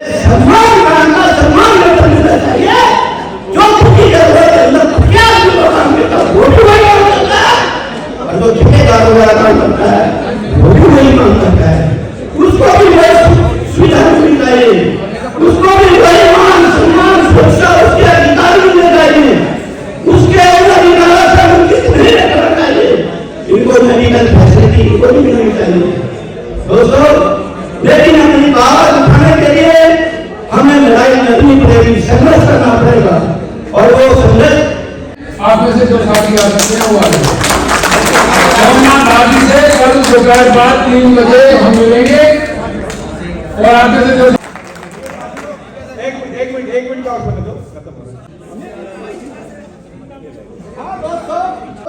सम्मान करना, सम्मान करना चाहिए। जो की जरूरत है मतलब क्या काम करता है वो भी वही काम करता है, और जो ठेकेदारों वाला काम करता है वो भी वही काम करता है। उसको भी वही सुविधा मिलनी चाहिए, उसको भी वही मान सम्मान सुरक्षा उसके अधिकार मिलने चाहिए, उसके अधिकार से उनकी नहीं करना चाहिए। इनको मेडिकल फैसिलिटी इनको भी मिलनी चाहिए दोस्तों। लेकिन अपनी बात उठाने के लिए हमें लड़ाई लड़नी पड़ेगी, संघर्ष करना पड़ेगा, और वो संघर्ष आप में से जो साथी आ सकते हैं वो आ जाए। सोमनाथ आदि से कल दोपहर बाद 3 बजे हम मिलेंगे, और आप में से जो एक मिनट का और बता दो।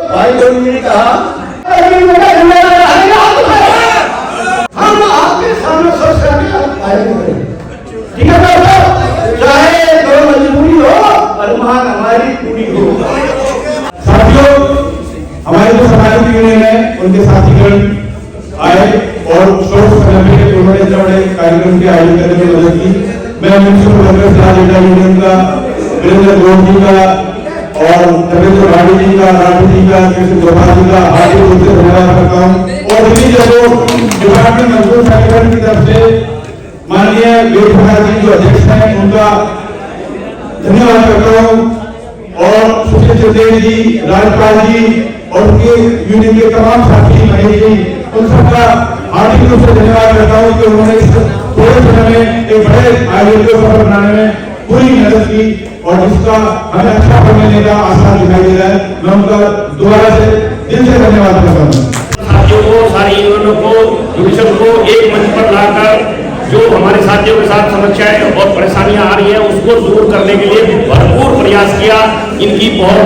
भाई लोगों ने कहा हम आपके सामने सबसे आएंगे, ठीक है दोस्तों, चाहे जो मजबूरी हो अरमान हमारी पूरी हो। साथियों, हमारे जो सामाजिक यूनियन है उनके साथीगण आए और शोक समय के उन्होंने इतने बड़े कार्यक्रम के आयोजन करने में मदद की। मैं म्यूनसिपल कांग्रेस यूनियन का वीरेंद्र गौड़ जी का और देवेंद्र भाटी जी का, राठौर जी का, कृष्ण गोपाल जी का हार्दिक रूप से धन्यवाद करता हूँ। और इन्हीं जो डिपार्टमेंट मजदूर संगठन की तरफ से माननीय वीर प्रकाश जी जो अध्यक्ष हैं उनका धन्यवाद करता हूँ, और सुशील चंदेल जी, राजपाल जी और उनके यूनियन के तमाम साथी महेश जी, उन सबका हार्दिक रूप से धन्यवाद करता हूँ कि उन्होंने इस थोड़े समय में एक बड़े आयोजन को सफल बनाने में पूरी मदद की, और जिसका हमें अच्छा फल मिलने का आसार दिखाई दे रहा है। मैं उनका दोबारा से दिल से धन्यवाद करता हूँ। साथियों को, सारी यूनियनों को, यूनिसेफ को एक मंच पर लाकर जो हमारे साथियों के साथ समस्याएं और परेशानियां आ रही है उसको दूर करने के लिए भरपूर प्रयास किया। इनकी बहुत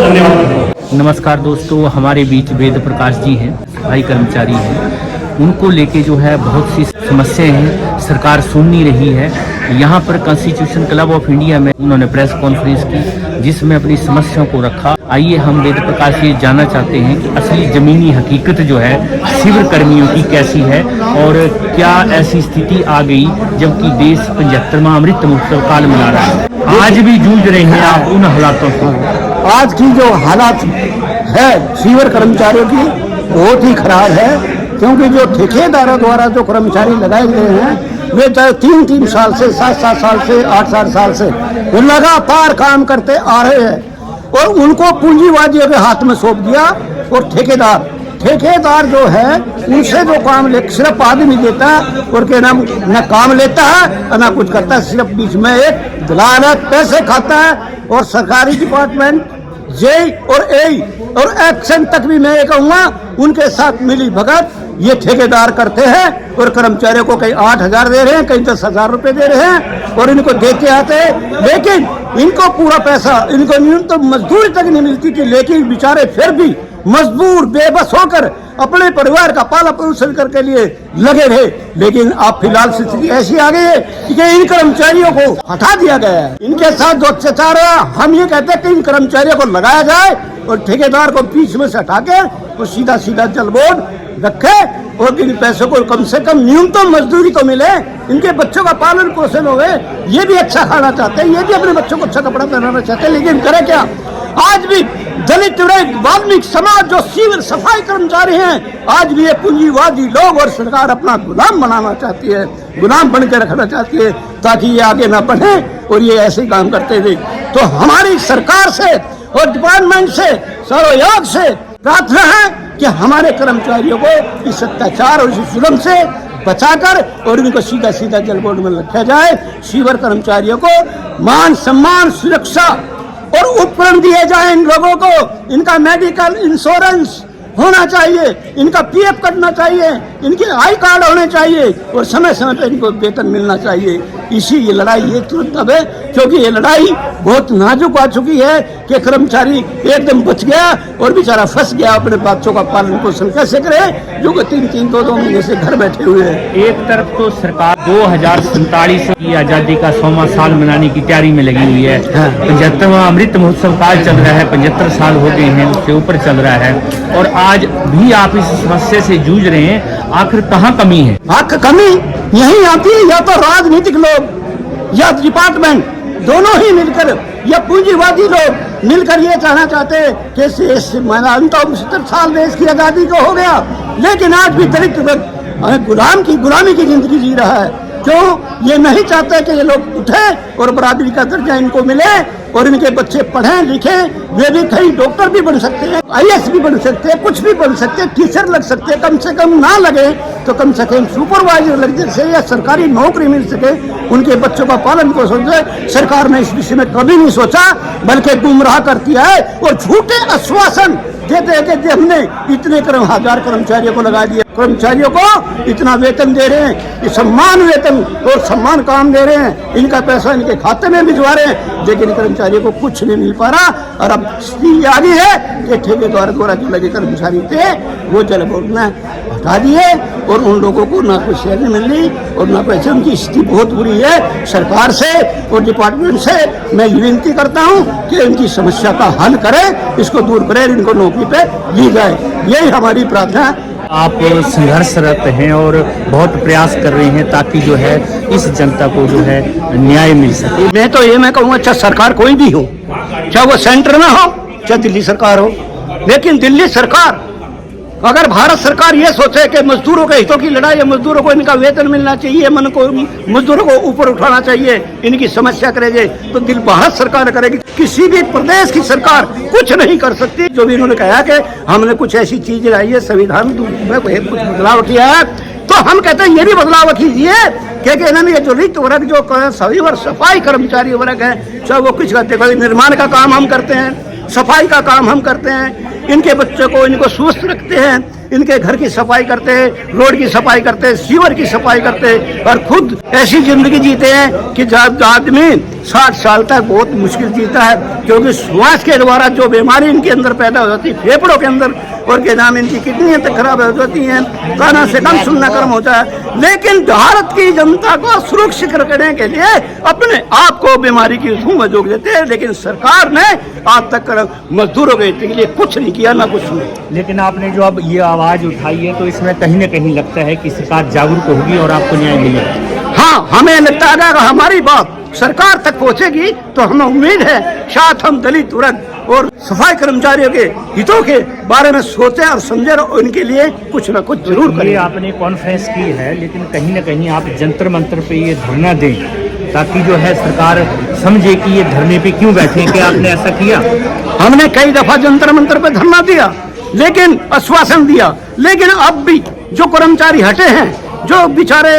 धन्यवाद। नमस्कार दोस्तों, हमारे बीच वेद प्रकाश जी हैं, सफाई कर्मचारी हैं। उनको लेके जो है बहुत सी समस्याएं हैं, सरकार सुन नहीं रही है। यहाँ पर कॉन्स्टिट्यूशन क्लब ऑफ इंडिया में उन्होंने प्रेस कॉन्फ्रेंस की जिसमें अपनी समस्याओं को रखा। आइए हम वेद प्रकाश ये जानना चाहते हैं कि असली जमीनी हकीकत जो है शिविर कर्मियों की कैसी है, और क्या ऐसी स्थिति आ गई जबकि देश 75वां अमृत महोत्सव काल मना रहा है। आज भी जूझ रहे हैं आप उन हालातों से। आज की जो हालात है शिविर कर्मचारियों की बहुत ही खराब है, क्योंकि जो ठेकेदारों द्वारा जो कर्मचारी लगाए गए हैं वे 3 साल से 7 साल से 8 साल से वो लगातार काम करते आ रहे हैं, और उनको पूंजीवादियों के हाथ में सौंप दिया। और ठेकेदार जो है उनसे जो काम सिर्फ आदमी देता है, और के नाम न काम लेता है न कुछ करता है, सिर्फ बीच में एक दलालत पैसे खाता है। और सरकारी डिपार्टमेंट जेई और एई और एक्शन तक भी मैं कहूँगा उनके साथ मिली भगत ये ठेकेदार करते हैं, और कर्मचारियों को कहीं 8,000 दे रहे हैं, कहीं 10,000 रुपए दे रहे हैं, और इनको देते आते हैं। लेकिन इनको पूरा पैसा, इनको न्यूनतम मजदूरी तक नहीं मिलती थी, लेकिन बेचारे फिर भी मजबूर बेबस होकर अपने परिवार का पालन पोषण करके लिए लगे रहे। लेकिन अब फिलहाल स्थिति ऐसी आ गई है कि इन कर्मचारियों को हटा दिया गया है। इनके साथ जो अत्याचार है, हम ये कहते हैं कि इन कर्मचारियों को लगाया जाए और ठेकेदार को बीच में से हटा के वो सीधा जल बोर्ड रखे, और इन पैसों को कम से कम न्यूनतम मजदूरी को मिले, इनके बच्चों का पालन पोषण हो। ये भी अच्छा खाना चाहते हैं, ये भी अपने बच्चों को अच्छा कपड़ा पहनाना चाहते हैं, लेकिन करे क्या। आज भी दलित वाल्मीकि समाज जो शिविर सफाई कर्मचारी हैं, आज भी ये पूंजीवादी लोग और सरकार अपना गुलाम बनाना चाहती है, गुलाम बन के रखना चाहती है, ताकि ये आगे ना बढ़े और ये ऐसे काम करते रहे। तो हमारी सरकार से और डिपार्टमेंट से सर्वयोग से प्रार्थना है कि हमारे कर्मचारियों को इस अत्याचार और इस जुल्म से बचाकर और इनको सीधा जेल बोर्ड में रखा जाए। शिविर कर्मचारियों को मान सम्मान सुरक्षा और उपकरण दिए जाए। इन लोगों को इनका मेडिकल इंश्योरेंस होना चाहिए, इनका पीएफ कटना चाहिए, इनके आई कार्ड होने चाहिए, और समय पे इनको वेतन मिलना चाहिए। इसी ये लड़ाई ये तुरंत अब है क्योंकि ये लड़ाई बहुत नाजुक आ चुकी है कि कर्मचारी एकदम बच गया और बेचारा फंस गया, अपने बच्चों का पालन पोषण कैसे करे जो 3-3 2-2 महीने से घर बैठे हुए हैं। एक तरफ तो सरकार 2047 की आजादी का 100वां साल मनाने की तैयारी में लगी हुई है, 75वां अमृत महोत्सव काल चल रहा है, 75 साल हो गए हैं, उससे ऊपर चल रहा है, और आज भी आप इस समस्या से जूझ रहे हैं। आखिर कहाँ कमी है? कमी यही आती है, या तो राजनीतिक लोग या डिपार्टमेंट दोनों ही मिलकर या पूंजीवादी लोग मिलकर ये कहना चाहते हैं कि मानता 75 साल देश की आजादी को हो गया, लेकिन आज भी दलित गुलामी की जिंदगी जी रहा है। क्यों? ये नहीं चाहते कि ये लोग उठे और बराबरी का दर्जा इनको मिले और इनके बच्चे पढ़ें लिखें, वे भी कहीं डॉक्टर भी बन सकते हैं, IAS भी बन सकते हैं, कुछ भी बन सकते हैं, टीचर लग सकते हैं, कम से कम ना लगे तो कम से कम सुपरवाइजर लग सके या सरकारी नौकरी मिल सके, उनके बच्चों का पालन पोषण से। सरकार ने इस विषय में कभी नहीं सोचा, बल्कि गुमराह करती है और झूठे आश्वासन देते हैं कि हमने इतने 1000 कर्मचारियों को लगा दिया, कर्मचारियों को इतना वेतन दे रहे हैं, ये सम्मान वेतन और सम्मान काम दे रहे हैं, इनका पैसा इनके खाते में भिजवा रहे हैं, लेकिन कर्मचारियों को कुछ नहीं मिल पा रहा। और अब स्थिति आ गई है कि ठेकेदार द्वारा जो लगे कर्मचारी थे वो जल बोर्ड ने हटा दिए और उन लोगों को ना कोई सैलरी मिल रही और ना पैसे। उनकी स्थिति बहुत बुरी है। सरकार से और डिपार्टमेंट से मैं ये विनती करता हूँ कि इनकी समस्या का हल करें, इसको दूर करें, इनको नौकरी पे ली जाए, यही हमारी प्रार्थना है। आप संघर्षरत हैं और बहुत प्रयास कर रहे हैं ताकि जो है इस जनता को जो है न्याय मिल सके। मैं तो ये मैं कहूँगा, चाहे सरकार कोई भी हो, चाहे वो सेंटर में हो चाहे दिल्ली सरकार हो, लेकिन दिल्ली सरकार अगर भारत सरकार ये सोचे कि मजदूरों के हितों की लड़ाई है, मजदूरों को इनका वेतन मिलना चाहिए, मन को मजदूरों को ऊपर उठाना चाहिए, इनकी समस्या करेगी तो दिल भारत सरकार करेगी। किसी भी प्रदेश की सरकार कुछ नहीं कर सकती। जो भी इन्होंने कहा कि हमने कुछ ऐसी चीज लाई है, संविधान में कुछ बदलाव किया है, तो हम कहते हैं ये भी बदलाव कीजिए, क्योंकि इन्होंने ये जो रिक्त वर्ग जो सभी वर्ग सफाई कर्मचारी वर्ग है, चाहे वो कुछ करते हैं, निर्माण का काम हम करते हैं, सफाई का काम हम करते हैं, इनके बच्चों को इनको स्वस्थ रखते हैं, इनके घर की सफाई करते हैं, रोड की सफाई करते हैं, सीवर की सफाई करते हैं, और खुद ऐसी जिंदगी जीते हैं कि जब आदमी 60 साल तक बहुत मुश्किल जीता है, क्योंकि श्वास के द्वारा जो बीमारी इनके अंदर पैदा हो जाती है, फेफड़ों के अंदर, और के नाम इनकी किडनियां तक खराब हो जाती हैं, काना से कम सुनना कर्म होता है। लेकिन भारत की जनता को सुरक्षित रखने के लिए अपने आप को बीमारी की धूम में जोड़ देते हैं, लेकिन सरकार ने आज तक मजदूरों के लिए कुछ नहीं किया, ना कुछ नहीं। लेकिन आपने जो अब ये आवाज उठाई है तो इसमें कहीं न कहीं लगता है कि सरकार जागरूक होगी और आपको न्याय मिलेगा। हाँ, हमें लगता है अगर हमारी बात सरकार तक पहुंचेगी तो हमें उम्मीद है शायद हम दलित वर्ग और सफाई कर्मचारियों के हितों के बारे में सोचे और समझे और उनके लिए कुछ न कुछ जरूर करें। आपने कॉन्फ्रेंस की है, लेकिन कहीं न कहीं आप जंतर मंतर पे ये धरना दें ताकि जो है सरकार समझे कि ये धरने पे क्यों बैठे। क्या आपने ऐसा किया? हमने कई दफा जंतर मंतर पे धरना दिया, लेकिन आश्वासन दिया, लेकिन अब भी जो कर्मचारी हटे हैं, जो बेचारे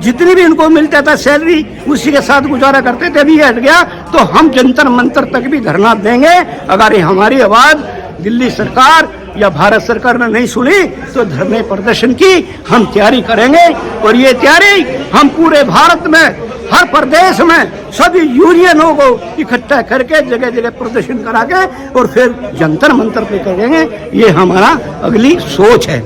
जितनी भी इनको मिलता था सैलरी उसी के साथ गुजारा करते थे, भी हट गया, तो हम जंतर मंतर तक भी धरना देंगे। अगर ये हमारी आवाज दिल्ली सरकार या भारत सरकार ने नहीं सुनी तो धरने प्रदर्शन की हम तैयारी करेंगे, और ये तैयारी हम पूरे भारत में हर प्रदेश में सभी यूनियनों को इकट्ठा करके जगह जगह प्रदर्शन करा के और फिर जंतर मंतर पे करेंगे। ये हमारा अगली सोच है।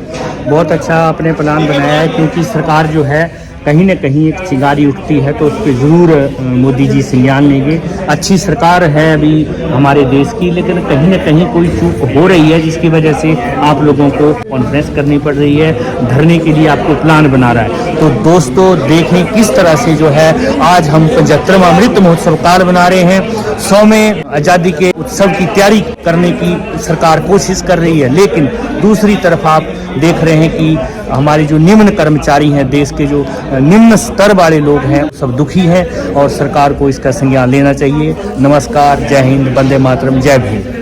बहुत अच्छा आपने प्लान बनाया है, क्योंकि सरकार जो है कहीं न कहीं एक चिंगारी उठती है तो उस पर ज़रूर मोदी जी संज्ञान लेंगे। अच्छी सरकार है अभी हमारे देश की, लेकिन कहीं न कहीं कोई चूक हो रही है जिसकी वजह से आप लोगों को कॉन्फ्रेंस करनी पड़ रही है, धरने के लिए आपको प्लान बना रहा है। तो दोस्तों देखें किस तरह से जो है आज हम 75वां अमृत महोत्सव काल बना रहे हैं, 100वें आज़ादी के उत्सव की तैयारी करने की सरकार कोशिश कर रही है, लेकिन दूसरी तरफ आप देख रहे हैं कि हमारे जो निम्न कर्मचारी हैं, देश के जो निम्न स्तर वाले लोग हैं, सब दुखी हैं और सरकार को इसका संज्ञान लेना चाहिए। नमस्कार, जय हिंद, वंदे मातरम, जय भीम।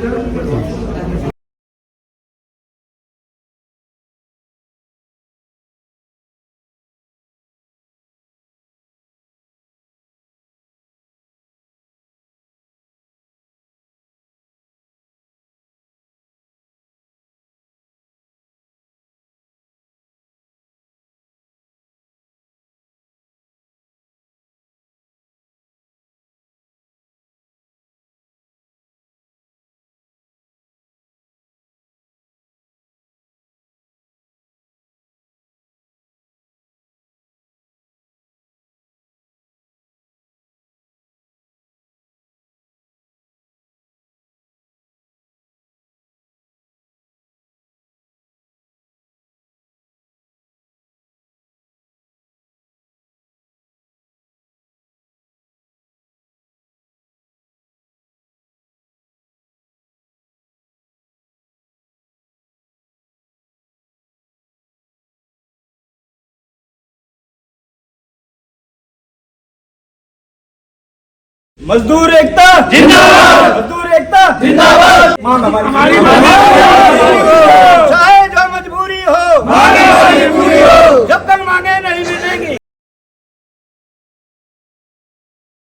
मजदूर एकता जिंदाबाद। मजदूर एकता जिंदाबाद। मांग हमारी